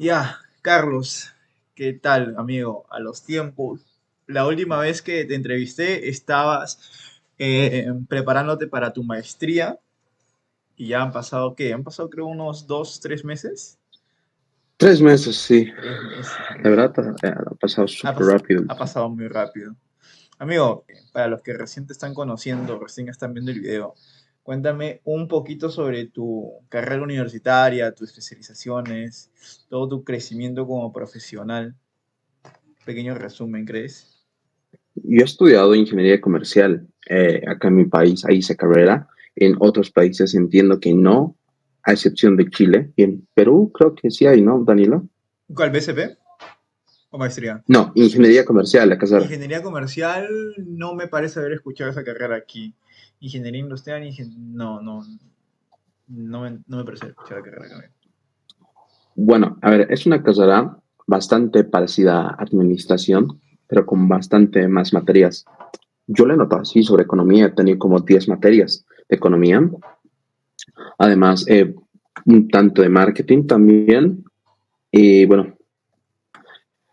Ya, Carlos, ¿qué tal, amigo? A los tiempos. La última vez que te entrevisté estabas preparándote para tu maestría y ya han pasado, ¿qué? Han pasado creo unos 2, 3 meses. 3 meses, sí. 3 meses, La amigo. verdad ha pasado súper rápido. Ha pasado muy rápido. Amigo, para los que recién te están conociendo, recién están viendo el video, cuéntame un poquito sobre tu carrera universitaria, tus especializaciones, todo tu crecimiento como profesional. Pequeño resumen, ¿crees? Yo he estudiado ingeniería comercial acá en mi país, ahí hice carrera. En otros países entiendo que no, a excepción de Chile. Y en Perú creo que sí hay, ¿no, Danilo? ¿Cuál, BCP o maestría? No, ingeniería comercial, la carrera. Ingeniería comercial, no me parece haber escuchado esa carrera aquí. Ingeniería industrial, no me parece haber escuchado la carrera acá. Bueno, a ver, es una carrera bastante parecida a administración, pero con bastante más materias. Yo le he notado así sobre economía, he tenido como 10 materias de economía. Además, un tanto de marketing también. Y bueno,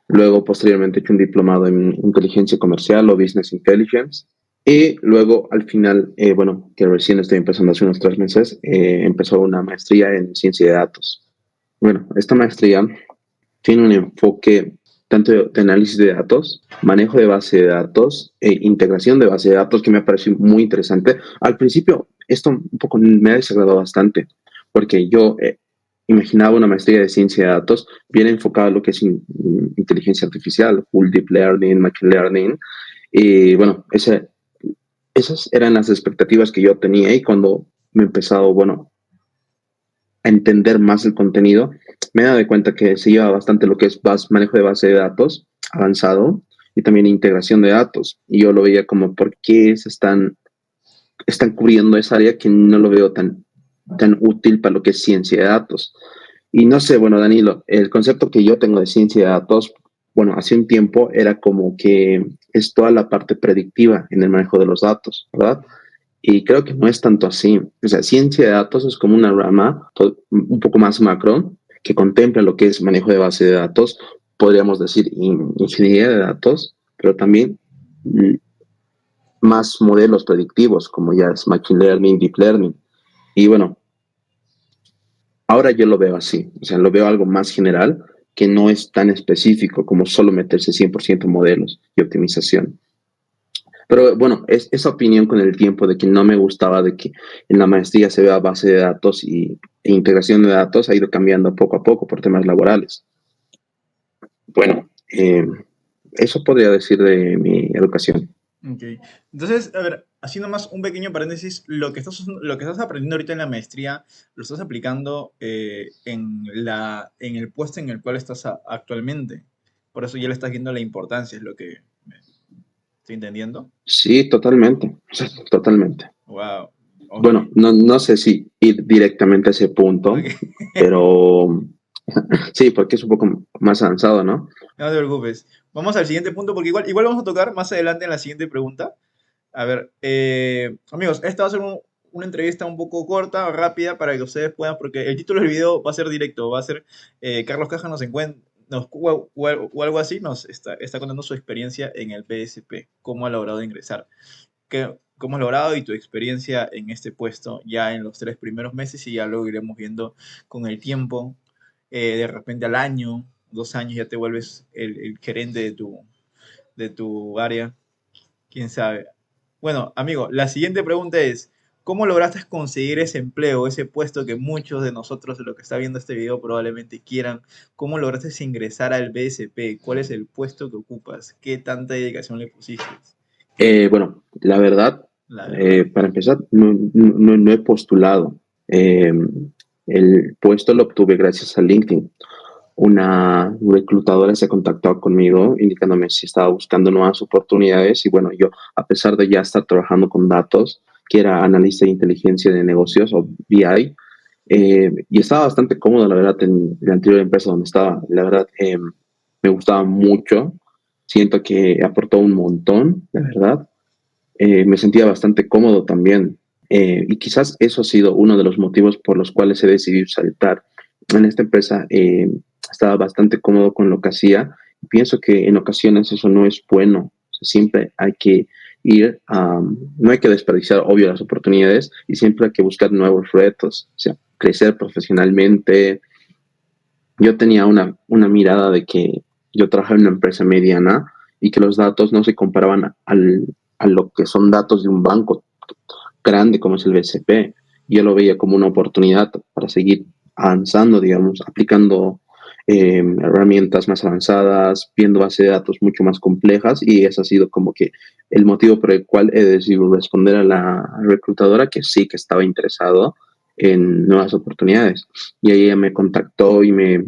luego posteriormente he hecho un diplomado en inteligencia comercial o business intelligence. Y luego al final, bueno, que recién estoy empezando hace unos 3 meses, empezó una maestría en ciencia de datos. Bueno, esta maestría tiene un enfoque tanto de análisis de datos, manejo de base de datos e integración de base de datos que me ha parecido muy interesante. Al principio esto un poco me ha desagradado bastante porque yo imaginaba una maestría de ciencia de datos bien enfocada a lo que es inteligencia artificial, full deep learning, machine learning. Y bueno, esas eran las expectativas que yo tenía y cuando me he empezado, bueno, a entender más el contenido, me he dado cuenta que se lleva bastante lo que es manejo de base de datos avanzado y también integración de datos. Y yo lo veía como, ¿por qué están cubriendo esa área que no lo veo tan útil para lo que es ciencia de datos? Y no sé, bueno, Danilo, el concepto que yo tengo de ciencia de datos, bueno, hace un tiempo era como que es toda la parte predictiva en el manejo de los datos, ¿verdad? Y creo que no es tanto así. O sea, ciencia de datos es como una rama un poco más macro que contempla lo que es manejo de base de datos, podríamos decir ingeniería de datos, pero también mm, más modelos predictivos, como ya es machine learning, deep learning. Y bueno, ahora yo lo veo así, o sea, lo veo algo más general que no es tan específico como solo meterse 100% en modelos y optimización. Pero bueno, esa opinión con el tiempo de que no me gustaba de que en la maestría se vea base de datos e integración de datos ha ido cambiando poco a poco por temas laborales. Bueno, eso podría decir de mi educación. Ok. Entonces, a ver, haciendo más un pequeño paréntesis, lo que estás aprendiendo ahorita en la maestría, lo estás aplicando en el puesto en el cual estás actualmente. Por eso ya le estás viendo la importancia, es lo que me estoy entendiendo. Sí, totalmente, totalmente. Wow. Ok. Bueno, no sé si ir directamente a ese punto, Ok. pero sí, porque es un poco más avanzado, ¿no? No te preocupes. Vamos al siguiente punto porque igual vamos a tocar más adelante en la siguiente pregunta. A ver, amigos, esta va a ser una entrevista un poco corta, rápida, para que ustedes puedan, porque el título del video va a ser directo, va a ser Carlos Caja nos encuentra, o algo así, nos está contando su experiencia en el PSP, cómo ha logrado ingresar, cómo has logrado y tu experiencia en este puesto ya en los 3 primeros meses y ya luego iremos viendo con el tiempo, de repente al año, 2 años ya te vuelves el gerente de tu área, quién sabe. Bueno, amigo, la siguiente pregunta es, ¿cómo lograste conseguir ese empleo, ese puesto que muchos de nosotros, de los que está viendo este video, probablemente quieran? ¿Cómo lograste ingresar al BSP? ¿Cuál es el puesto que ocupas? ¿Qué tanta dedicación le pusiste? Bueno, la verdad, La verdad. para empezar, no he postulado. El puesto lo obtuve gracias a LinkedIn. Una reclutadora se contactó conmigo indicándome si estaba buscando nuevas oportunidades y bueno, yo a pesar de ya estar trabajando con datos, que era analista de inteligencia de negocios o BI, y estaba bastante cómodo, la verdad, en la anterior empresa donde estaba. La verdad, me gustaba mucho. Siento que aportó un montón, la verdad. Me sentía bastante cómodo también. Y quizás eso ha sido uno de los motivos por los cuales he decidido saltar en esta empresa. estaba bastante cómodo con lo que hacía. Pienso que en ocasiones eso no es bueno. O sea, siempre hay que ir, no hay que desperdiciar, obvio, las oportunidades y siempre hay que buscar nuevos retos, o sea, crecer profesionalmente. Yo tenía una mirada de que yo trabajaba en una empresa mediana y que los datos no se comparaban a lo que son datos de un banco grande como es el BCP. Yo lo veía como una oportunidad para seguir avanzando, digamos, aplicando herramientas más avanzadas, viendo bases de datos mucho más complejas y ese ha sido como que el motivo por el cual he decidido responder a la reclutadora que sí que estaba interesado en nuevas oportunidades. Y ahí ella me contactó y me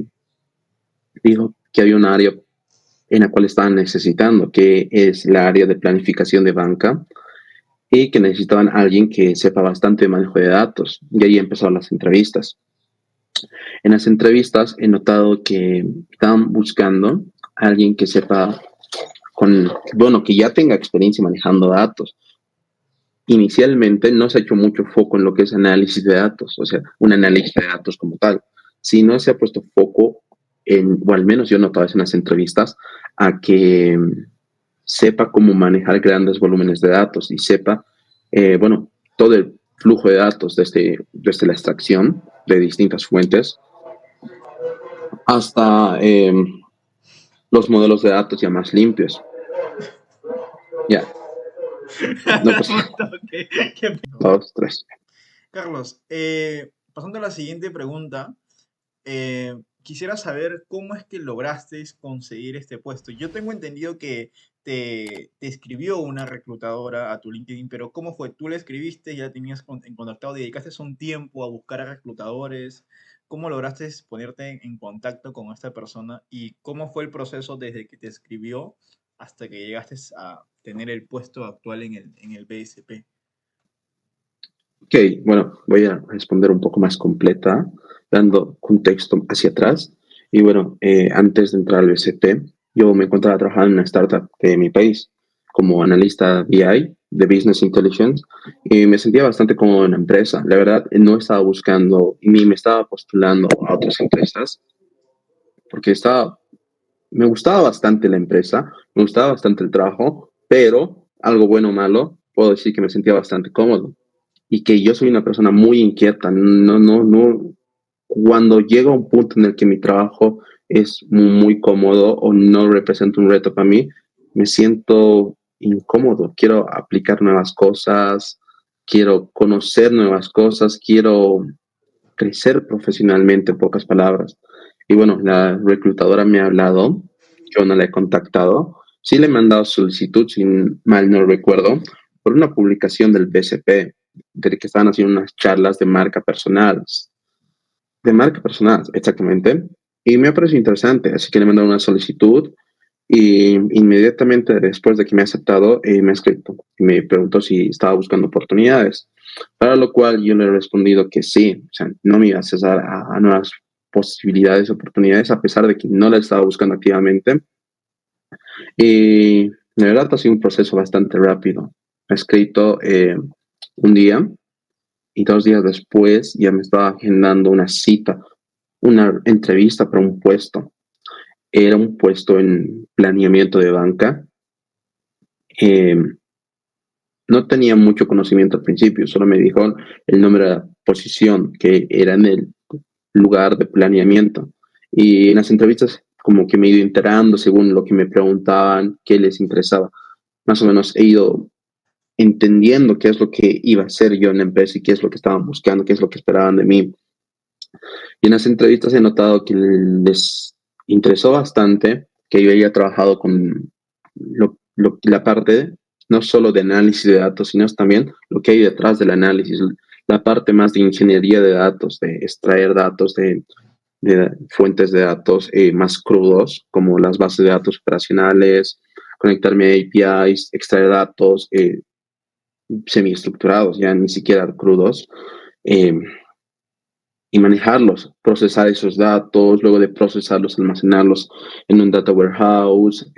dijo que había un área en la cual estaban necesitando, que es la área de planificación de banca, y que necesitaban a alguien que sepa bastante de manejo de datos. Y ahí empezaron las entrevistas. En las entrevistas he notado que estaban buscando a alguien que sepa bueno, que ya tenga experiencia manejando datos. Inicialmente no se ha hecho mucho foco en lo que es análisis de datos, o sea, un análisis de datos como tal, sino se ha puesto foco o al menos yo he notado eso en las entrevistas, a que sepa cómo manejar grandes volúmenes de datos y sepa, bueno, todo el flujo de datos desde la extracción de distintas fuentes hasta los modelos de datos ya más limpios. Ya, no, pues, dos, tres. Carlos, pasando a la siguiente pregunta, quisiera saber cómo es que lograste conseguir este puesto. Yo tengo entendido que te escribió una reclutadora a tu LinkedIn, pero ¿cómo fue? ¿Tú le escribiste, ya tenías en contactado, dedicaste un tiempo a buscar a reclutadores? ¿Cómo lograste ponerte en contacto con esta persona y cómo fue el proceso desde que te escribió hasta que llegaste a tener el puesto actual en el BSP? Ok, bueno, voy a responder un poco más completa, dando contexto hacia atrás. Y bueno, antes de entrar al BCP, yo me encontraba trabajando en una startup de mi país como analista BI, de Business Intelligence, y me sentía bastante cómodo en la empresa. La verdad, no estaba buscando ni me estaba postulando a otras empresas porque me gustaba bastante la empresa, me gustaba bastante el trabajo, pero algo bueno o malo, puedo decir que me sentía bastante cómodo y que yo soy una persona muy inquieta. No. Cuando llega un punto en el que mi trabajo es muy cómodo o no representa un reto para mí, me siento incómodo. Quiero aplicar nuevas cosas, quiero conocer nuevas cosas, quiero crecer profesionalmente, en pocas palabras. Y bueno, la reclutadora me ha hablado, yo no la he contactado, sí le he mandado solicitud, si mal no recuerdo, por una publicación del BCP, de que estaban haciendo unas charlas de marca personal, exactamente, y me ha parecido interesante, así que le he mandado una solicitud y inmediatamente después de que me ha aceptado, me ha escrito y me preguntó si estaba buscando oportunidades, para lo cual yo le he respondido que sí, o sea, no me iba a cesar a nuevas posibilidades, oportunidades, a pesar de que no la estaba buscando activamente. Y la verdad ha sido un proceso bastante rápido. Me ha escrito un día y 2 días después ya me estaba agendando una cita, una entrevista para un puesto. Era un puesto en planeamiento de banca. Eh, no tenía mucho conocimiento al principio, solo me dijo el nombre de la posición, que era en el lugar de planeamiento. Y en las entrevistas como que me he ido enterando según lo que me preguntaban, qué les interesaba. Más o menos he ido entendiendo qué es lo que iba a hacer yo en la empresa y qué es lo que estaban buscando, qué es lo que esperaban de mí. Y en las entrevistas he notado que les interesó bastante que yo haya trabajado con la parte no solo de análisis de datos, sino también lo que hay detrás del análisis, la parte más de ingeniería de datos, de extraer datos de fuentes de datos más crudos, como las bases de datos operacionales, conectarme a APIs, extraer datos semiestructurados, ya ni siquiera crudos. Eh, y manejarlos, procesar esos datos, luego de procesarlos, almacenarlos en un data warehouse,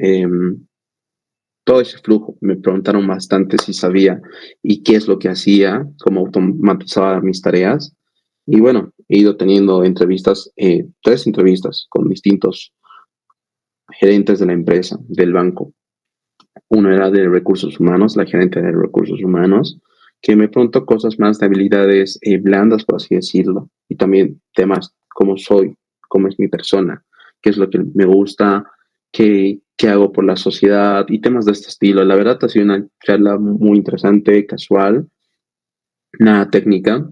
todo ese flujo. Me preguntaron bastante si sabía y qué es lo que hacía, cómo automatizaba mis tareas. Y bueno, he ido teniendo entrevistas, tres entrevistas con distintos gerentes de la empresa, del banco. Uno era de recursos humanos, la gerente de recursos humanos, que me preguntó cosas más de habilidades blandas, por así decirlo, y también temas cómo soy, cómo es mi persona, qué es lo que me gusta, qué hago por la sociedad y temas de este estilo. La verdad ha sido una charla muy interesante, casual, nada técnica.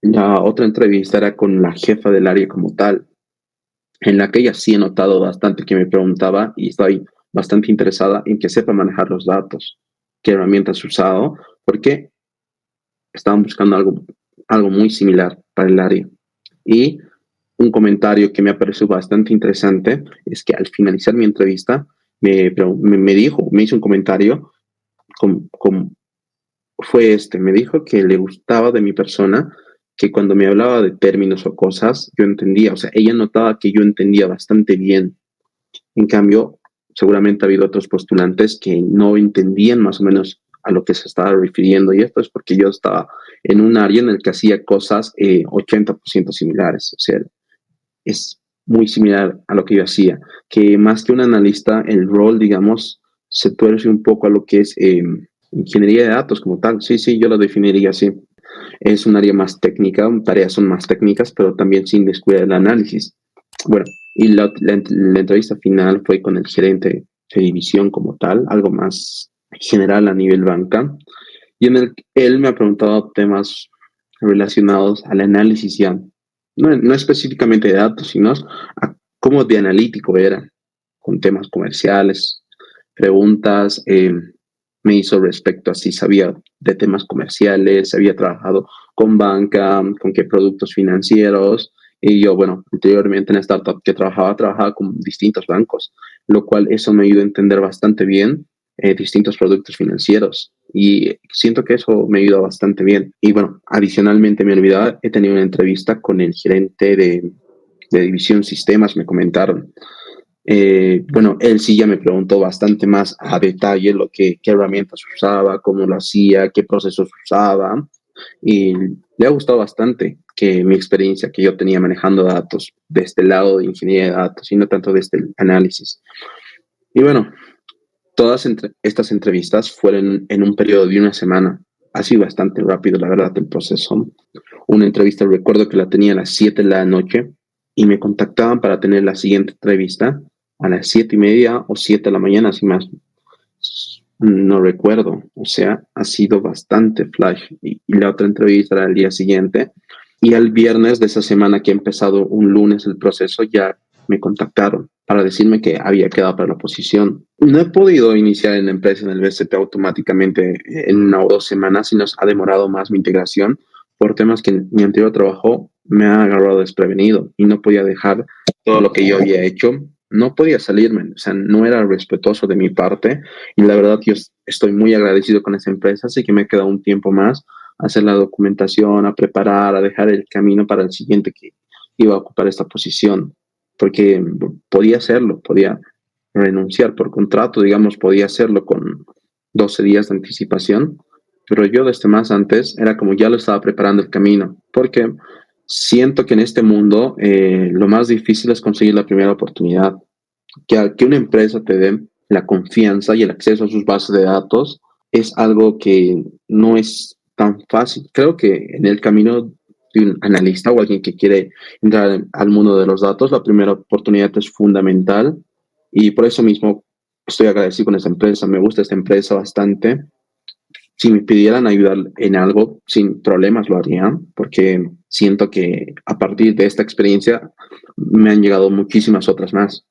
La otra entrevista era con la jefa del área como tal, en la que ella sí he notado bastante que me preguntaba y estoy bastante interesada en que sepa manejar los datos, qué herramientas he usado, porque estaban buscando algo muy similar para el área. Y un comentario que me ha parecido bastante interesante es que al finalizar mi entrevista me hizo un comentario con fue me dijo que le gustaba de mi persona, que cuando me hablaba de términos o cosas, yo entendía, o sea, ella notaba que yo entendía bastante bien. En cambio, seguramente ha habido otros postulantes que no entendían más o menos a lo que se estaba refiriendo, y esto es porque yo estaba en un área en el que hacía cosas 80% similares, o sea, es muy similar a lo que yo hacía, que más que un analista, el rol, digamos, se tuerce un poco a lo que es ingeniería de datos como tal. Sí, sí, yo lo definiría así. Es un área más técnica, tareas son más técnicas, pero también sin descuidar el análisis. Bueno, y la entrevista final fue con el gerente de división como tal, algo más general a nivel banca, y en el él me ha preguntado temas relacionados al análisis ya, no específicamente de datos, sino a cómo de analítico era, con temas comerciales, preguntas, me hizo respecto a si sabía de temas comerciales, si había trabajado con banca, con qué productos financieros. Y yo, bueno, anteriormente en la startup que trabajaba con distintos bancos, lo cual eso me ayudó a entender bastante bien distintos productos financieros. Y siento que eso me ayuda bastante bien. Y bueno, adicionalmente me olvidaba, he tenido una entrevista con el gerente de división sistemas, me comentaron. Bueno, él sí ya me preguntó bastante más a detalle qué herramientas usaba, cómo lo hacía, qué procesos usaba, y le ha gustado bastante que mi experiencia que yo tenía manejando datos de este lado de ingeniería de datos y no tanto de este análisis. Y bueno, estas entrevistas fueron en un periodo de una semana. Ha sido bastante rápido, la verdad, el proceso. Una entrevista, recuerdo que la tenía a las 7 de la noche y me contactaban para tener la siguiente entrevista a las 7:30 o 7 de la mañana, así más. No recuerdo. O sea, ha sido bastante flash. Y la otra entrevista era el día siguiente. Y el viernes de esa semana que ha empezado un lunes el proceso, ya me contactaron para decirme que había quedado para la posición. No he podido iniciar en la empresa, en el BCP automáticamente en 1 o 2 semanas, sino ha demorado más mi integración por temas que en mi anterior trabajo me ha agarrado desprevenido y no podía dejar todo lo que yo había hecho. No podía salirme, o sea, no era respetuoso de mi parte, y la verdad yo estoy muy agradecido con esa empresa, así que me he quedado un tiempo más a hacer la documentación, a preparar, a dejar el camino para el siguiente que iba a ocupar esta posición, porque podía hacerlo, podía renunciar por contrato, digamos, podía hacerlo con 12 días de anticipación, pero yo desde más antes era como ya lo estaba preparando el camino, porque siento que en este mundo lo más difícil es conseguir la primera oportunidad, que una empresa te dé la confianza y el acceso a sus bases de datos es algo que no es tan fácil. Creo que en el camino de un analista o alguien que quiere entrar al mundo de los datos, la primera oportunidad es fundamental, y por eso mismo estoy agradecido con esta empresa. Me gusta esta empresa bastante. Si me pidieran ayudar en algo, sin problemas lo harían, porque siento que a partir de esta experiencia me han llegado muchísimas otras más.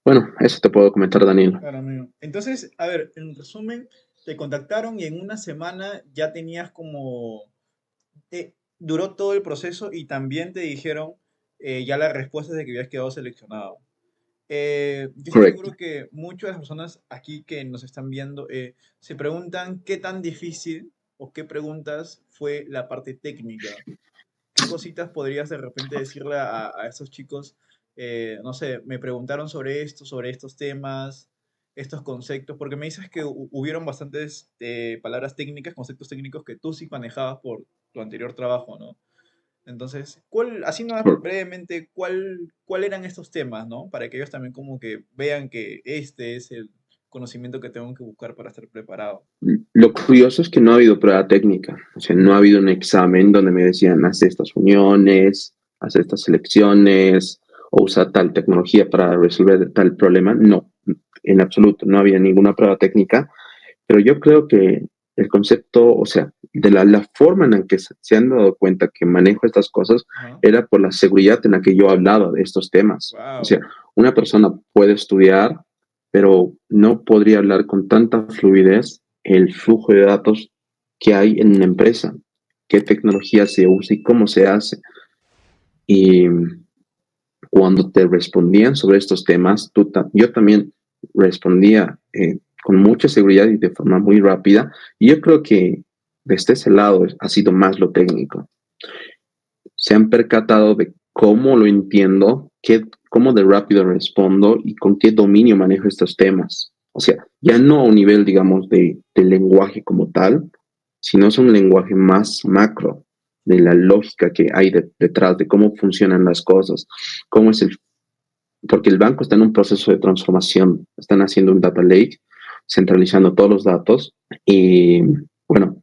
Bueno, eso te puedo comentar, Daniel. Claro, amigo. Entonces, a ver, en resumen, te contactaron y en una semana ya tenías como, duró todo el proceso y también te dijeron ya las respuestas de que habías quedado seleccionado. Yo estoy Correcto. seguro que muchas de las personas aquí que nos están viendo se preguntan qué tan difícil o qué preguntas fue la parte técnica. ¿Qué cositas podrías de repente decirle a estos chicos? No sé, me preguntaron sobre esto, sobre estos temas, estos conceptos, porque me dices que hubieron bastantes palabras técnicas, conceptos técnicos que tú sí manejabas tu anterior trabajo, ¿no? Entonces, así no Por- brevemente, cuál eran estos temas, ¿no? Para que ellos también como que vean que este es el conocimiento que tengo que buscar para estar preparado. Lo curioso es que no ha habido prueba técnica, o sea, no ha habido un examen donde me decían, haz estas uniones, haz estas selecciones, o usa tal tecnología para resolver tal problema. No, en absoluto, no había ninguna prueba técnica, pero yo creo que el concepto, o sea, de la forma en la que se han dado cuenta que manejo estas cosas Ajá. era por la seguridad en la que yo hablaba de estos temas. O sea, Wow. una persona puede estudiar, pero no podría hablar con tanta fluidez el flujo de datos que hay en una empresa, qué tecnología se usa y cómo se hace. Y cuando te respondían sobre estos temas, yo también respondía con mucha seguridad y de forma muy rápida. Y yo creo que desde ese lado ha sido más lo técnico. Se han percatado de cómo lo entiendo, cómo de rápido respondo y con qué dominio manejo estos temas. O sea, ya no a un nivel, digamos, de lenguaje como tal, sino es un lenguaje más macro, de la lógica que hay detrás, de cómo funcionan las cosas, cómo es porque el banco está en un proceso de transformación, están haciendo un data lake, centralizando todos los datos y bueno,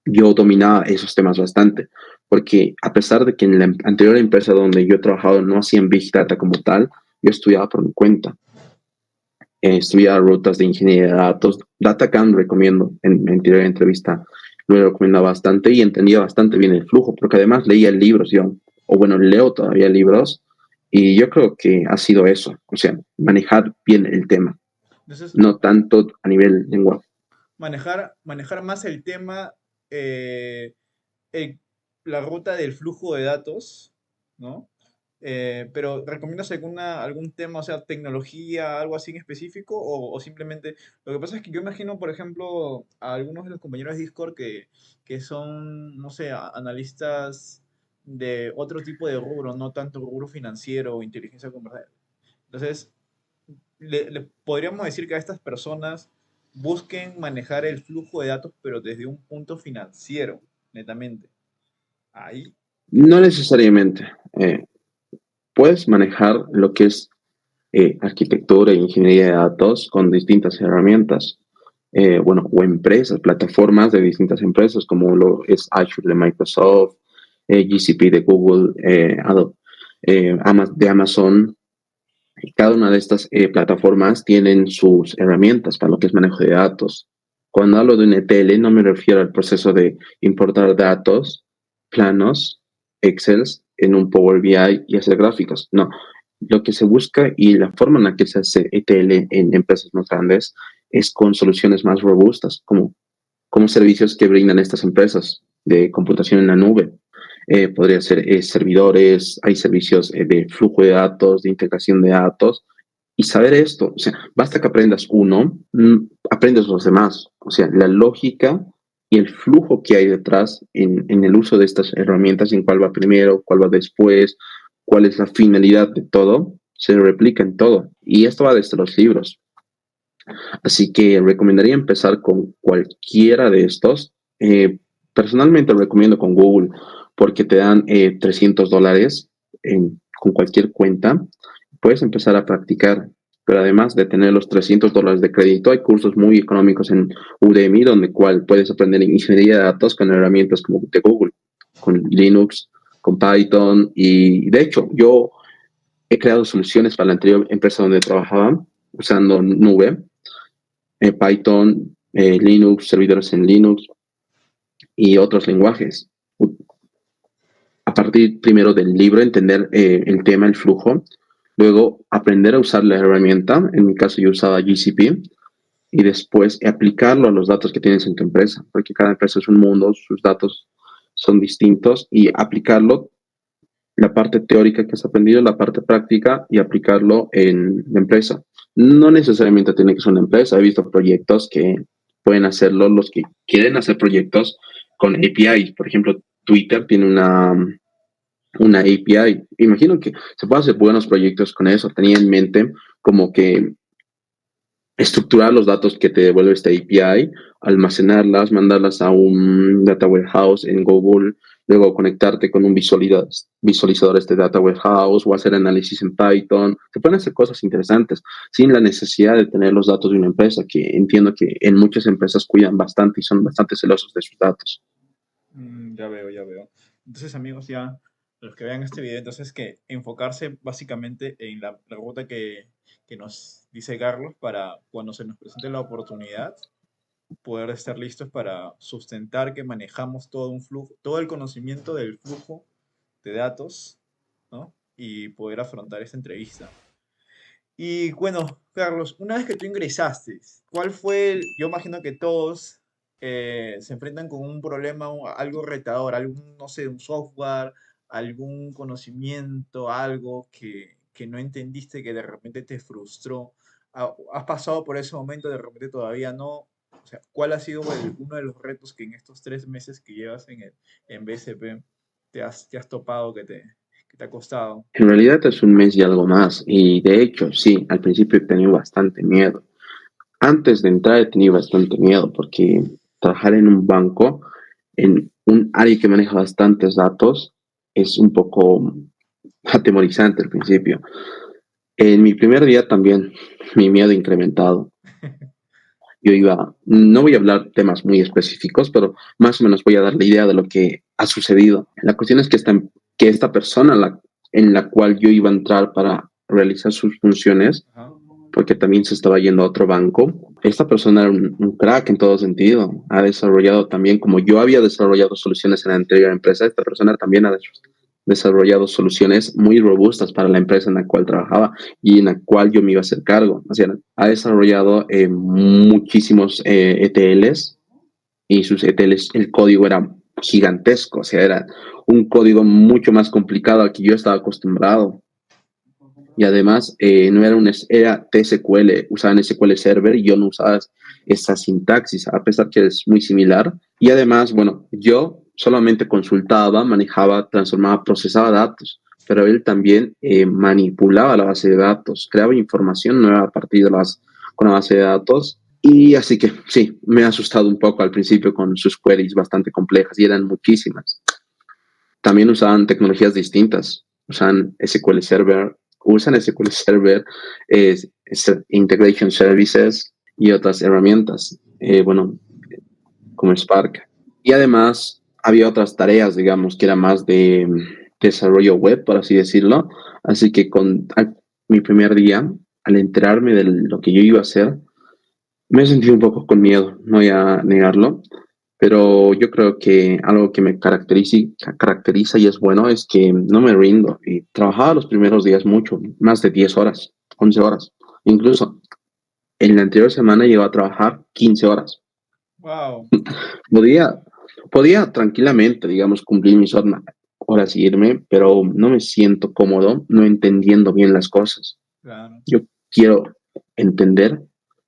yo dominaba esos temas bastante, porque a pesar de que en la anterior empresa donde yo he trabajado no hacían Big Data como tal, yo estudiaba por mi cuenta. Estudiaba rutas de ingeniería de datos. DataCamp recomiendo, en anterior entrevista lo recomiendo bastante y entendía bastante bien el flujo, porque además leía libros yo, o bueno, leo todavía libros, y yo creo que ha sido eso, o sea, manejar bien el tema, Entonces, no tanto a nivel lenguaje. manejar más el tema, eh, el- la ruta del flujo de datos, ¿no? Pero ¿recomiendas algún tema, o sea, tecnología, algo así en específico? O simplemente, lo que pasa es que yo imagino, por ejemplo, a algunos de los compañeros de Discord que son, no sé, analistas de otro tipo de rubro, no tanto rubro financiero o inteligencia conversacional. Entonces, le podríamos decir que a estas personas busquen manejar el flujo de datos, pero desde un punto financiero, netamente. Ahí. No necesariamente. Puedes manejar lo que es arquitectura e ingeniería de datos con distintas herramientas. Bueno, o empresas, plataformas de distintas empresas, como lo es Azure de Microsoft, GCP de Google, de Amazon. Y cada una de estas plataformas tienen sus herramientas para lo que es manejo de datos. Cuando hablo de un ETL, no me refiero al proceso de importar datos, planos, Excel en un Power BI y hacer gráficos. No, lo que se busca y la forma en la que se hace ETL en empresas más grandes es con soluciones más robustas, como servicios que brindan estas empresas de computación en la nube. Podría ser servidores, hay servicios de flujo de datos, de integración de datos, y saber esto, o sea, basta que aprendas uno, aprendes los demás, o sea, la lógica y el flujo que hay detrás en el uso de estas herramientas, en cuál va primero, cuál va después, cuál es la finalidad de todo, se replica en todo. Y esto va desde los libros. Así que recomendaría empezar con cualquiera de estos. Personalmente recomiendo con Google porque te dan $300 con cualquier cuenta. Puedes empezar a practicar, pero además de tener los $300 de crédito, hay cursos muy económicos en Udemy donde cual puedes aprender ingeniería de datos con herramientas como de Google, con Linux, con Python. Y de hecho, yo he creado soluciones para la anterior empresa donde trabajaba usando nube, Python, Linux, servidores en Linux y otros lenguajes. A partir primero del libro, entender el tema, el flujo, luego aprender a usar la herramienta, en mi caso yo usaba GCP, y después aplicarlo a los datos que tienes en tu empresa, porque cada empresa es un mundo, sus datos son distintos, y aplicarlo, la parte teórica que has aprendido, la parte práctica, y aplicarlo en la empresa. No necesariamente tiene que ser una empresa, he visto proyectos que pueden hacerlo los que quieren hacer proyectos con API. Por ejemplo, Twitter tiene una API. Imagino que se puede hacer buenos proyectos con eso. Tenía en mente como que estructurar los datos que te devuelve esta API, almacenarlas, mandarlas a un data warehouse en Google, luego conectarte con un visualizador de este data warehouse o hacer análisis en Python. Se pueden hacer cosas interesantes sin la necesidad de tener los datos de una empresa, que entiendo que en muchas empresas cuidan bastante y son bastante celosos de sus datos. Ya veo, ya veo. Entonces, amigos, ya los que vean este video, entonces que enfocarse básicamente en la ruta que nos dice Carlos para cuando se nos presente la oportunidad, poder estar listos para sustentar que manejamos todo un flujo, todo el conocimiento del flujo de datos, ¿no? Y poder afrontar esta entrevista. Y bueno, Carlos, una vez que tú ingresaste, ¿cuál fue yo imagino que todos se enfrentan con un problema, algo retador, algún, no sé, un software, algún conocimiento, algo que no entendiste, que de repente te frustró? ¿Has pasado por ese momento, de repente todavía no? O sea, ¿cuál ha sido uno de los retos que en estos 3 meses que llevas en BCP te has topado que te ha costado? En realidad es un mes y algo más, y de hecho, sí, al principio he tenido bastante miedo. Antes de entrar he tenido bastante miedo porque trabajar en un banco, en un área que maneja bastantes datos, es un poco atemorizante al principio. En mi primer día también mi miedo incrementado. Yo iba, no voy a hablar temas muy específicos, pero más o menos voy a dar la idea de lo que ha sucedido. La cuestión es que esta persona en la cual yo iba a entrar para realizar sus funciones, Ajá. porque también se estaba yendo a otro banco. Esta persona era un crack en todo sentido. Ha desarrollado también, como yo había desarrollado soluciones en la anterior empresa, esta persona también ha desarrollado soluciones muy robustas para la empresa en la cual trabajaba y en la cual yo me iba a hacer cargo. O sea, ha desarrollado muchísimos ETLs y sus ETLs, el código era gigantesco, o sea, era un código mucho más complicado al que yo estaba acostumbrado. Y además, no era era TSQL, usaban SQL Server y yo no usaba esa sintaxis, a pesar que es muy similar. Y además, bueno, yo solamente consultaba, manejaba, transformaba, procesaba datos, pero él también manipulaba la base de datos, creaba información nueva a partir de con la base de datos. Y así que sí, me ha asustado un poco al principio con sus queries bastante complejas y eran muchísimas. También usaban tecnologías distintas, usan SQL Server, Integration Services y otras herramientas, bueno, como Spark. Y además había otras tareas, digamos, que era más de desarrollo web, por así decirlo. Así que mi primer día, al enterarme de lo que yo iba a hacer, me sentí un poco con miedo, no voy a negarlo, pero yo creo que algo que me caracteriza y es bueno es que no me rindo. Y trabajaba los primeros días mucho, más de 10 horas, 11 horas. Incluso en la anterior semana llegué a trabajar 15 horas. Wow, Podía, podía tranquilamente, digamos, cumplir mis horas y irme, pero no me siento cómodo no entendiendo bien las cosas. claro. Yo quiero entender,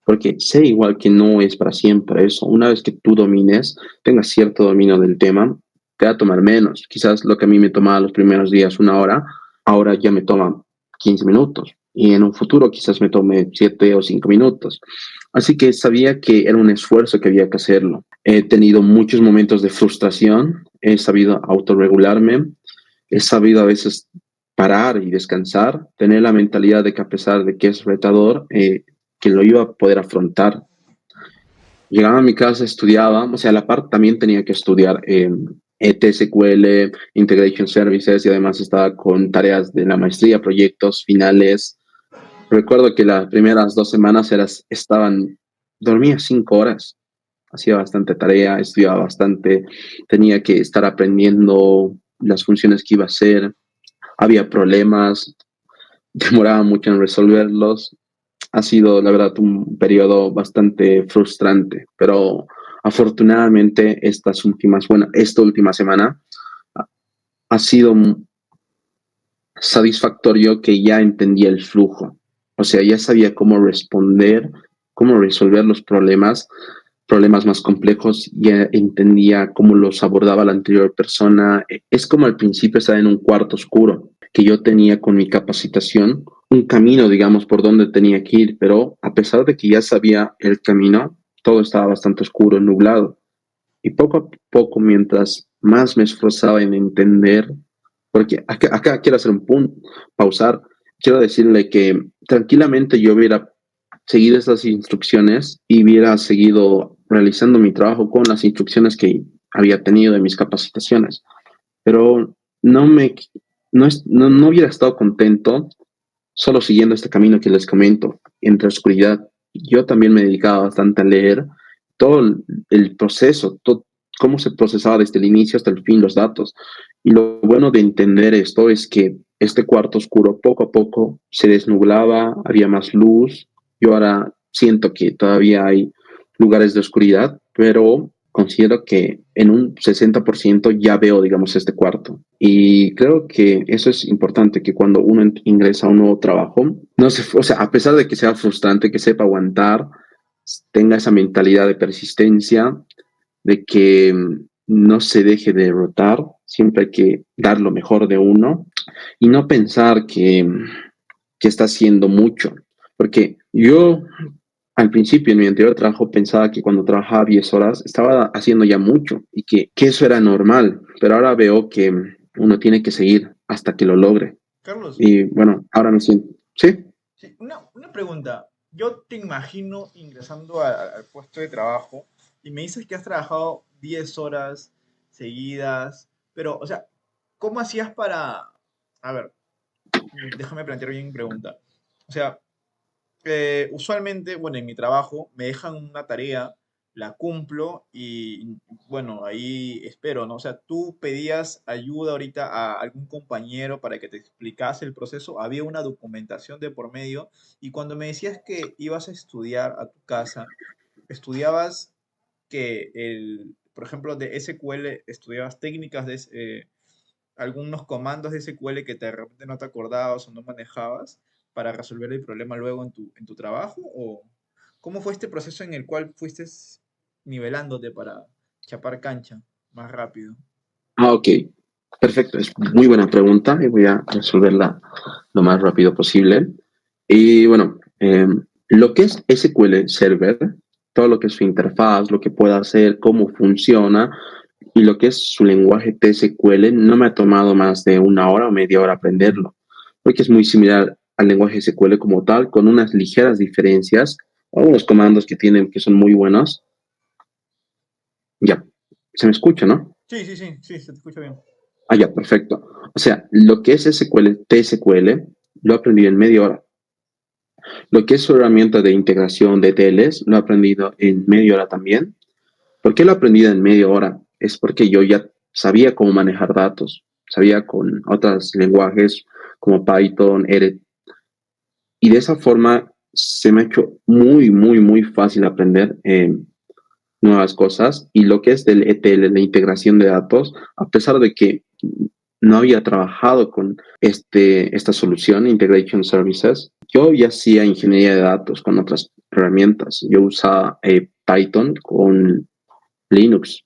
porque sé igual que no es para siempre eso. Una vez que tú domines, tengas cierto dominio del tema, te va a tomar menos. Quizás lo que a mí me tomaba los primeros días 1 hora, ahora ya me toma 15 minutos. Y en un futuro quizás me tome 7 o 5 minutos. Así que sabía que era un esfuerzo que había que hacerlo. He tenido muchos momentos de frustración, he sabido autorregularme, he sabido a veces parar y descansar, tener la mentalidad de que a pesar de que es retador, que lo iba a poder afrontar. Llegaba a mi casa, estudiaba, o sea, a la par también tenía que estudiar TSQL, Integration Services y además estaba con tareas de la maestría, proyectos finales. Recuerdo que las primeras 2 semanas dormía 5 horas, hacía bastante tarea, estudiaba bastante, tenía que estar aprendiendo las funciones que iba a hacer, había problemas, demoraba mucho en resolverlos. Ha sido, la verdad, un periodo bastante frustrante, pero afortunadamente esta última semana ha sido satisfactorio que ya entendía el flujo. O sea, ya sabía cómo responder, cómo resolver los problemas problemas más complejos, ya entendía cómo los abordaba la anterior persona. Es como al principio estaba en un cuarto oscuro, que yo tenía con mi capacitación un camino, digamos, por donde tenía que ir, pero a pesar de que ya sabía el camino, todo estaba bastante oscuro, nublado. Y poco a poco, mientras más me esforzaba en entender, porque acá quiero hacer un punto, pausar, quiero decirle que tranquilamente yo hubiera seguido estas instrucciones y hubiera seguido realizando mi trabajo con las instrucciones que había tenido de mis capacitaciones, pero no me, no hubiera estado contento solo siguiendo este camino que les comento, entre oscuridad. Yo también me dedicaba bastante a leer todo el proceso, todo, cómo se procesaba desde el inicio hasta el fin los datos. Y lo bueno de entender esto es que este cuarto oscuro poco a poco se desnublaba, había más luz. Yo ahora siento que todavía hay lugares de oscuridad, pero considero que en un 60% ya veo, digamos, este cuarto. Y creo que eso es importante, que cuando uno ingresa a un nuevo trabajo, no se, o sea, a pesar de que sea frustrante, que sepa aguantar, tenga esa mentalidad de persistencia, de que no se deje de derrotar, siempre hay que dar lo mejor de uno y no pensar que está haciendo mucho. Porque yo al principio en mi anterior trabajo pensaba que cuando trabajaba 10 horas estaba haciendo ya mucho y que eso era normal, pero ahora veo que uno tiene que seguir hasta que lo logre. Carlos, Y bueno, ahora me siento, sí, sí, una pregunta. Yo te imagino ingresando al puesto de trabajo y me dices que has trabajado 10 horas seguidas, pero, o sea, ¿cómo hacías para... A ver, déjame plantear bien mi pregunta. O sea, usualmente, bueno, en mi trabajo me dejan una tarea, la cumplo y, bueno, ahí espero, ¿no? O sea, tú pedías ayuda ahorita a algún compañero para que te explicase el proceso, había una documentación de por medio y cuando me decías que ibas a estudiar a tu casa, estudiabas que por ejemplo, de SQL, estudiabas técnicas de, algunos comandos de SQL que de repente no te acordabas o no manejabas para resolver el problema luego en tu trabajo? ¿O cómo fue este proceso en el cual fuiste nivelándote para chapar cancha más rápido? ok, perfecto, es muy buena pregunta y voy a resolverla lo más rápido posible. Y bueno, lo que es SQL Server, todo lo que es su interfaz, lo que puede hacer, cómo funciona y lo que es su lenguaje TSQL, no me ha tomado más de una hora o media hora aprenderlo, porque es muy similar al lenguaje SQL como tal, con unas ligeras diferencias, algunos comandos que tienen que son muy buenos. Ya, se me escucha, ¿no? Sí, sí, sí, sí, se te escucha bien. Ah, ya, perfecto. O sea, lo que es SQL, TSQL, lo he aprendido en media hora. Lo que es su herramienta de integración de TLs, lo he aprendido en media hora también. ¿Por qué lo he aprendido en media hora? Es porque yo ya sabía cómo manejar datos, sabía con otros lenguajes como Python, R, y de esa forma se me ha hecho muy fácil aprender nuevas cosas. Y lo que es del ETL, la integración de datos, a pesar de que no había trabajado con esta solución, Integration Services, yo ya hacía ingeniería de datos con otras herramientas. Yo usaba Python con Linux.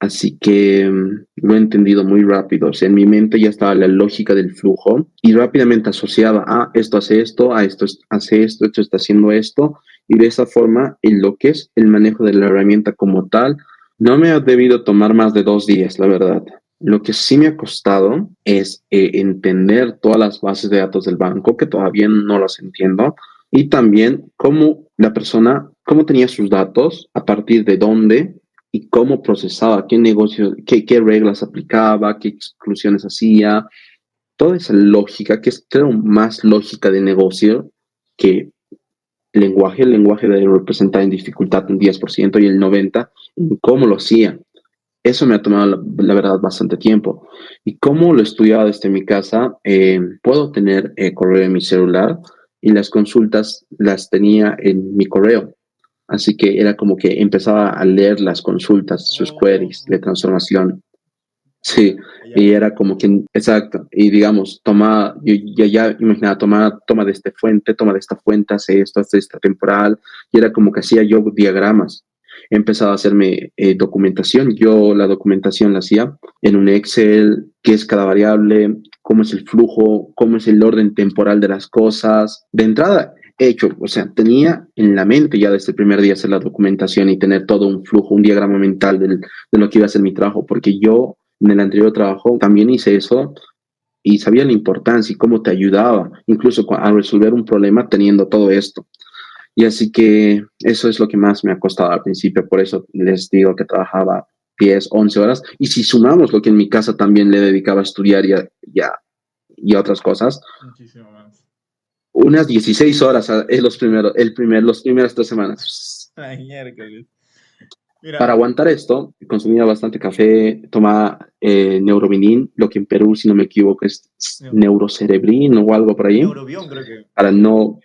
Así que lo he entendido muy rápido. O sea, en mi mente ya estaba la lógica del flujo y rápidamente asociaba a esto hace esto, a esto hace esto, esto está haciendo esto. Y de esa forma, en lo que es el manejo de la herramienta como tal, no me ha debido tomar más de 2 días, la verdad. Lo que sí me ha costado es entender todas las bases de datos del banco, que todavía no las entiendo, y también cómo la persona, cómo tenía sus datos, a partir de dónde y cómo procesaba, qué negocio, qué reglas aplicaba, qué exclusiones hacía, toda esa lógica, que es creo más lógica de negocio que lenguaje. El lenguaje debe representar en dificultad un 10% y el 90% en cómo lo hacía. Eso me ha tomado, la verdad, bastante tiempo. Y cómo lo estudiaba desde mi casa, puedo tener correo en mi celular y las consultas las tenía en mi correo. Así que era como que empezaba a leer las consultas, sus queries Oh, de transformación. ya, Sí, ya, y ya. era como que, exacto, y digamos, toma, yo ya imaginaba, toma de esta fuente, hace esto, hace esta temporal, y era como que hacía yo diagramas. he empezado a hacerme documentación. Yo la documentación la hacía en un Excel, qué es cada variable, cómo es el flujo, cómo es el orden temporal de las cosas. De entrada, hecho, o sea, tenía en la mente ya desde el primer día hacer la documentación y tener todo un flujo, un diagrama mental de lo que iba a ser mi trabajo, porque yo en el anterior trabajo también hice eso y sabía la importancia y cómo te ayudaba, incluso a resolver un problema teniendo todo esto. Y así que eso es lo que más me ha costado al principio, por eso les digo que trabajaba 10, 11 horas, y si sumamos lo que en mi casa también le dedicaba a estudiar y a otras cosas, Muchísimo más. unas 16 horas en los primeras 3 semanas. Ay, miércoles. Mira, Para aguantar esto, consumía bastante café, tomaba Neurovinin, lo que en Perú, si no me equivoco, es no, Neurocerebrin o algo por ahí, Neurobión creo que. para no,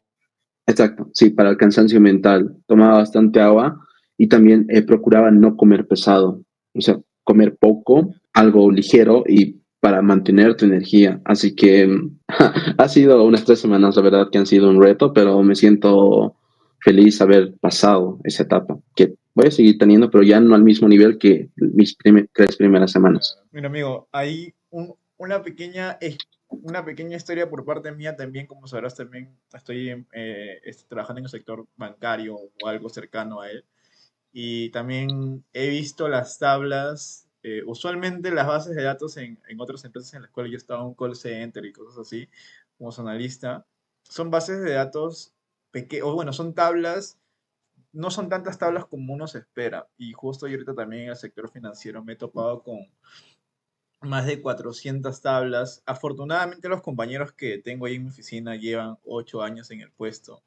exacto, sí, para el cansancio mental. Tomaba bastante agua y también procuraba no comer pesado, o sea, comer poco, algo ligero y para mantener tu energía. Así que ha sido unas 3 semanas, la verdad, que han sido un reto, pero me siento feliz haber pasado esa etapa, que voy a seguir teniendo, pero ya no al mismo nivel que mis 3 primeras semanas. Mira, amigo, hay una pequeña historia por parte mía también, como sabrás, también estoy trabajando en el sector bancario o algo cercano a él. Y también he visto las tablas, usualmente las bases de datos en otras empresas en las cuales yo estaba en un call center y cosas así, como analista, son bases de datos pequeñas, o bueno, son tablas, no son tantas tablas como uno se espera. Y justo yo ahorita también en el sector financiero me he topado con más de 400 tablas. Afortunadamente los compañeros que tengo ahí en mi oficina llevan 8 años en el puesto.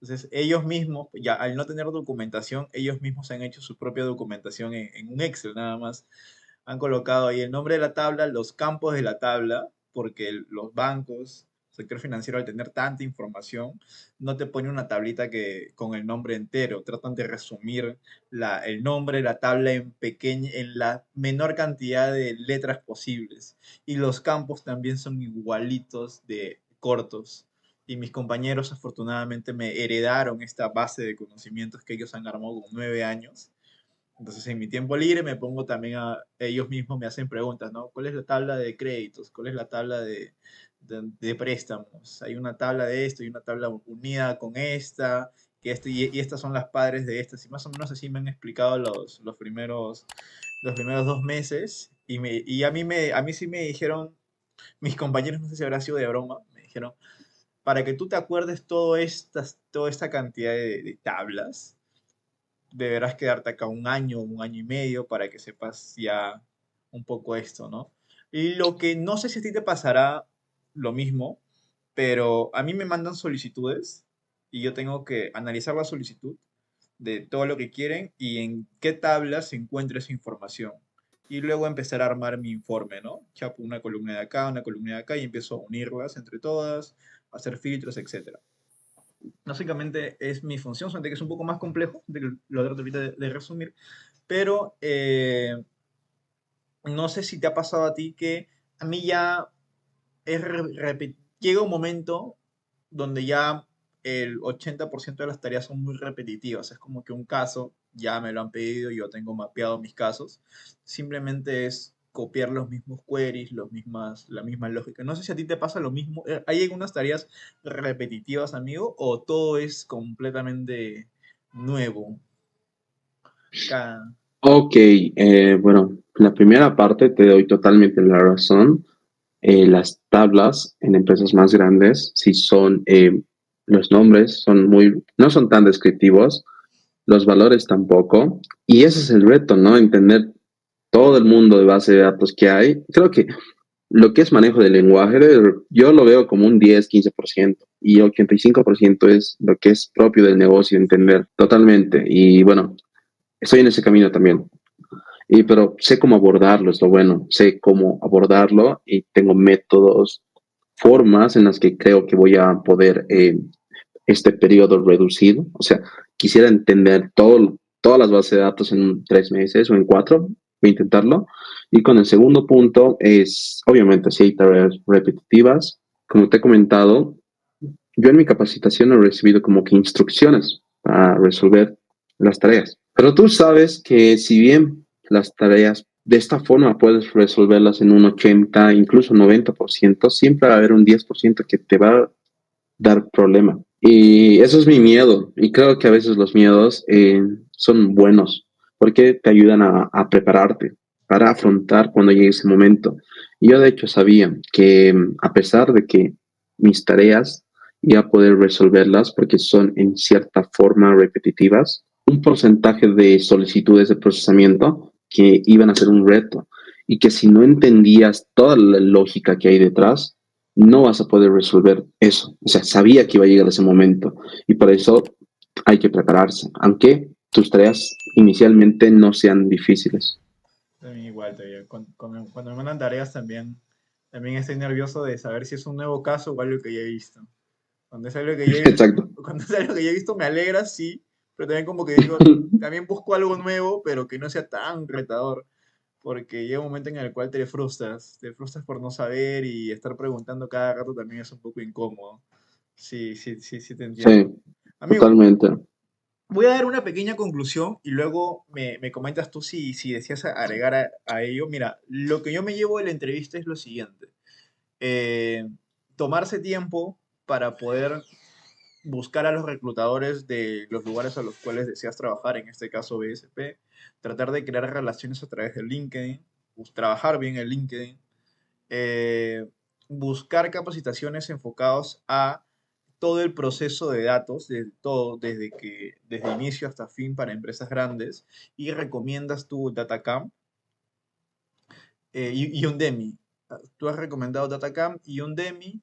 Entonces ellos mismos, ya al no tener documentación, ellos mismos han hecho su propia documentación en un Excel nada más. Han colocado ahí el nombre de la tabla, los campos de la tabla, porque los bancos, sector financiero, al tener tanta información, no te pone una tablita con el nombre entero. Tratan de resumir el nombre, la tabla en la menor cantidad de letras posibles. Y los campos también son igualitos de cortos. Y mis compañeros afortunadamente me heredaron esta base de conocimientos que ellos han armado con 9 años. Entonces, en mi tiempo libre me pongo también ellos mismos me hacen preguntas, ¿no? ¿Cuál es la tabla de créditos? ¿Cuál es la tabla de préstamos? Hay una tabla de esto y una tabla unida con esta, y estas son las padres de estas. Y más o menos así me han explicado los primeros 2 meses. Y a mí sí me dijeron, mis compañeros, no sé si habrá sido de broma, me dijeron, para que tú te acuerdes toda esta cantidad de tablas deberás quedarte acá un año y medio para que sepas ya un poco esto, ¿no? Y lo que no sé si a ti te pasará lo mismo, pero a mí me mandan solicitudes y yo tengo que analizar la solicitud de todo lo que quieren y en qué tabla se encuentra esa información. Y luego empezar a armar mi informe, ¿no? Chapo una columna de acá, una columna de acá y empiezo a unirlas entre todas, hacer filtros, etcétera. Básicamente es mi función, solamente que es un poco más complejo de lo trato ahorita de resumir, pero no sé si te ha pasado a ti que a mí ya llega un momento donde ya el 80% de las tareas son muy repetitivas, es como que un caso ya me lo han pedido, yo tengo mapeado mis casos, simplemente es copiar los mismos queries, la misma lógica. No sé si a ti te pasa lo mismo. ¿Hay algunas tareas repetitivas, amigo, o todo es completamente nuevo? Cada... Ok, bueno, la primera parte te doy totalmente la razón. Las tablas en empresas más grandes, si son, los nombres no son tan descriptivos, los valores tampoco, y ese es el reto, ¿no? Entender todo el mundo de base de datos que hay. Creo que lo que es manejo del lenguaje, yo lo veo como un 10, 15%, y 85% es lo que es propio del negocio, entender totalmente. Y bueno, estoy en ese camino también. Pero sé cómo abordarlo, es lo bueno. Sé cómo abordarlo y tengo métodos, formas en las que creo que voy a poder este periodo reducido. O sea, quisiera entender todas las bases de datos en 3 meses o en 4, voy a intentarlo. Y con el segundo punto es, obviamente, si hay tareas repetitivas, como te he comentado, yo en mi capacitación he recibido como que instrucciones para resolver las tareas. Pero tú sabes que si bien las tareas de esta forma puedes resolverlas en un 80, incluso 90%, siempre va a haber un 10% que te va a dar problema. Y eso es mi miedo. Y creo que a veces los miedos son buenos porque te ayudan a prepararte para afrontar cuando llegue ese momento. Y yo de hecho sabía que a pesar de que mis tareas iba a poder resolverlas porque son en cierta forma repetitivas, un porcentaje de solicitudes de procesamiento que iban a ser un reto y que si no entendías toda la lógica que hay detrás, no vas a poder resolver eso. O sea, sabía que iba a llegar ese momento y por eso hay que prepararse, aunque tus tareas inicialmente no sean difíciles. También igual, todavía. Cuando me mandan tareas también estoy nervioso de saber si es un nuevo caso o algo que ya he visto. Cuando es algo que ya he visto, Exacto. cuando es algo que ya he visto me alegra, sí, pero también como que digo, también busco algo nuevo, pero que no sea tan retador, porque llega un momento en el cual te frustras por no saber y estar preguntando cada rato también es un poco incómodo. Sí, sí, sí, sí te entiendo. Sí, Amigo, totalmente. voy a dar una pequeña conclusión y luego me comentas tú si deseas agregar a ello. Mira, lo que yo me llevo de la entrevista es lo siguiente. Eh, Tomarse tiempo para poder buscar a los reclutadores de los lugares a los cuales deseas trabajar, en este caso BSP, tratar de crear relaciones a través de LinkedIn, trabajar bien el LinkedIn, eh, buscar capacitaciones enfocados a todo el proceso de datos, de todo, desde inicio hasta fin para empresas grandes, y recomiendas tu Datacam y Udemy. Tú has recomendado Datacam y Udemy.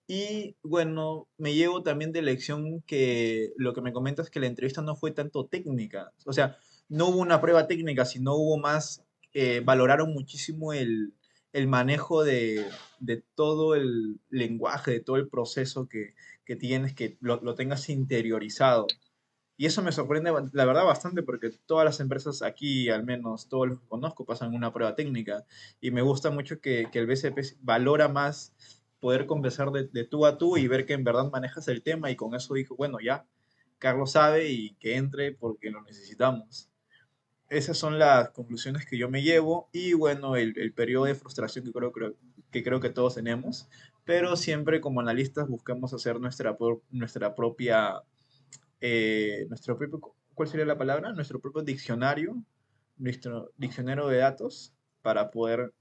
Y bueno, me llevo también de lección que lo que me comentas es que la entrevista no fue tanto técnica. O sea, no hubo una prueba técnica, sino hubo más, valoraron muchísimo el manejo de todo el lenguaje, de todo el proceso que tienes, que lo tengas interiorizado. Y eso me sorprende, la verdad, bastante porque todas las empresas aquí, al menos todos los que conozco, pasan una prueba técnica. Y me gusta mucho que el BCP valora más poder conversar de tú a tú y ver que en verdad manejas el tema. Y con eso dijo, bueno, ya, Carlos sabe y que entre porque lo necesitamos. Esas son las conclusiones que yo me llevo. Y bueno, el periodo de frustración que creo que todos tenemos. Pero siempre como analistas buscamos hacer nuestra propia nuestro propio, ¿cuál sería la palabra? Nuestro propio diccionario, nuestro diccionario de datos para poder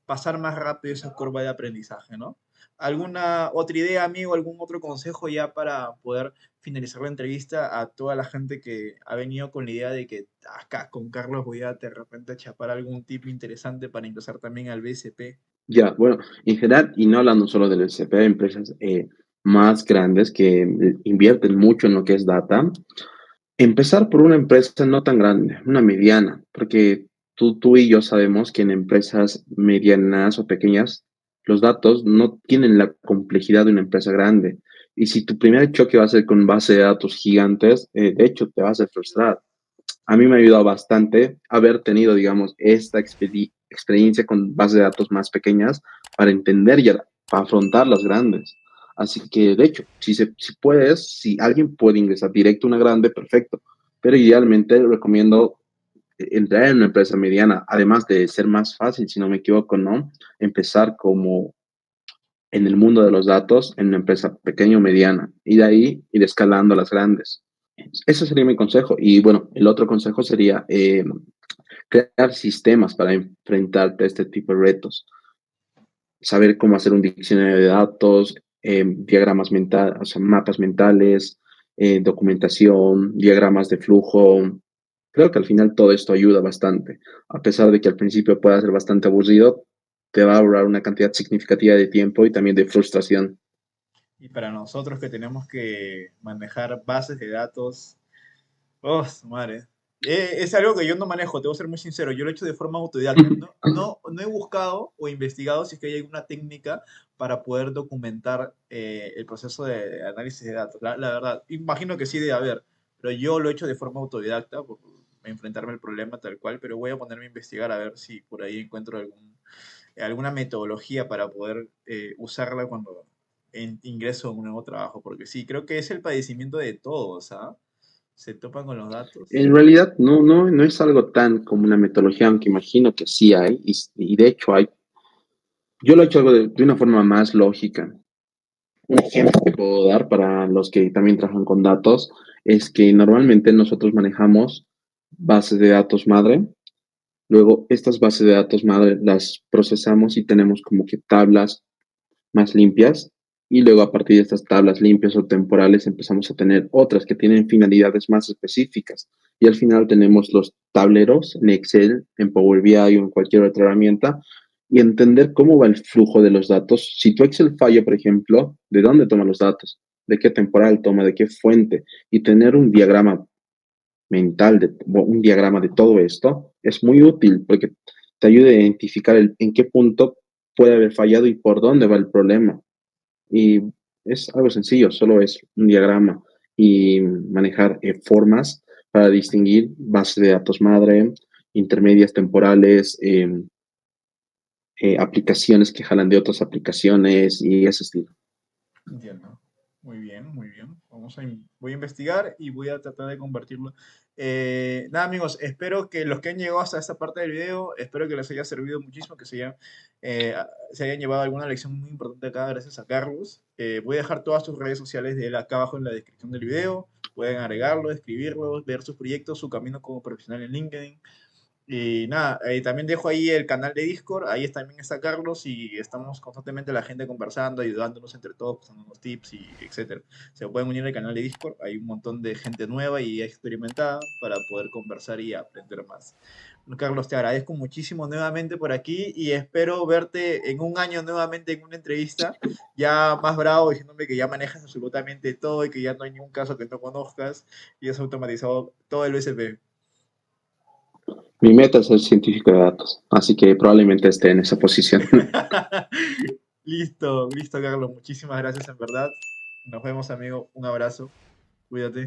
pasar más rápido esa curva de aprendizaje, ¿no? ¿Alguna otra idea, amigo, algún otro consejo ya para poder finalizar la entrevista a toda la gente que ha venido con la idea de que acá con Carlos voy a de repente chapar algún tip interesante para ingresar también al BSP? Ya, bueno, en general, y no hablando solo del SCP, hay empresas más grandes que invierten mucho en lo que es data. Empezar por una empresa no tan grande, una mediana, porque tú y yo sabemos que en empresas medianas o pequeñas los datos no tienen la complejidad de una empresa grande. Y si tu primer choque va a ser con base de datos gigantes, de hecho te vas a frustrar. A mí me ha ayudado bastante haber tenido, digamos, esta experiencia con bases de datos más pequeñas para entender y para afrontar las grandes. Así que, de hecho, si puedes, si alguien puede ingresar directo a una grande, perfecto. Pero idealmente recomiendo entrar en una empresa mediana, además de ser más fácil, si no me equivoco, ¿no? Empezar como en el mundo de los datos en una empresa pequeña o mediana y de ahí ir escalando a las grandes. Ese sería mi consejo. Y bueno, el otro consejo sería crear sistemas para enfrentarte a este tipo de retos. Saber cómo hacer un diccionario de datos, diagramas mentales, o sea, mapas mentales, documentación, diagramas de flujo. Creo que al final todo esto ayuda bastante. A pesar de que al principio pueda ser bastante aburrido, te va a ahorrar una cantidad significativa de tiempo y también de frustración. Y para nosotros que tenemos que manejar bases de datos. Oh, su madre. Es algo que yo no manejo, te voy a ser muy sincero. Yo lo he hecho de forma autodidacta. No he buscado o investigado si es que hay alguna técnica para poder documentar el proceso de análisis de datos. La verdad, imagino que sí debe haber, pero yo lo he hecho de forma autodidacta por enfrentarme al problema tal cual, pero voy a ponerme a investigar a ver si por ahí encuentro alguna metodología para poder usarla cuando ingreso a un nuevo trabajo, porque sí, creo que es el padecimiento de todos, ¿ah? se topan con los datos. En realidad no es algo tan como una metodología, aunque imagino que sí hay, y de hecho hay. Yo lo he hecho algo de una forma más lógica. Un ejemplo que puedo dar para los que también trabajan con datos es que normalmente nosotros manejamos bases de datos madre. Luego, estas bases de datos madre las procesamos y tenemos como que tablas más limpias. Y luego, a partir de estas tablas limpias o temporales, empezamos a tener otras que tienen finalidades más específicas. Y al final tenemos los tableros en Excel, en Power BI o en cualquier otra herramienta y entender cómo va el flujo de los datos. Si tu Excel falla, por ejemplo, ¿de dónde toma los datos? ¿De qué temporal toma? ¿De qué fuente? Y tener un diagrama mental, un diagrama de todo esto, es muy útil porque te ayuda a identificar en qué punto puede haber fallado y por dónde va el problema. Y es algo sencillo, solo es un diagrama y manejar formas para distinguir bases de datos madre, intermedias temporales, aplicaciones que jalan de otras aplicaciones y ese estilo. Entiendo. Muy bien, muy bien. Voy a investigar y voy a tratar de convertirlo. Nada, amigos, espero que los que han llegado hasta esta parte del video, espero que les haya servido muchísimo, que se hayan llevado alguna lección muy importante acá, gracias a Carlos. Voy a dejar todas sus redes sociales de él acá abajo en la descripción del video. Pueden agregarlo, escribirlo, ver sus proyectos, su camino como profesional en LinkedIn. Y nada, también dejo ahí el canal de Discord, ahí también está Carlos y estamos constantemente la gente conversando, ayudándonos entre todos, pasándonos tips y etcétera. Se pueden unir al canal de Discord, hay un montón de gente nueva y experimentada para poder conversar y aprender más. Bueno, Carlos, te agradezco muchísimo nuevamente por aquí y espero verte en un año nuevamente en una entrevista, ya más bravo, diciéndome que ya manejas absolutamente todo y que ya no hay ningún caso que no conozcas y has automatizado todo el USP. Mi meta es ser científico de datos, así que probablemente esté en esa posición. Listo, listo, Carlos. Muchísimas gracias, en verdad. Nos vemos, amigo. Un abrazo. Cuídate.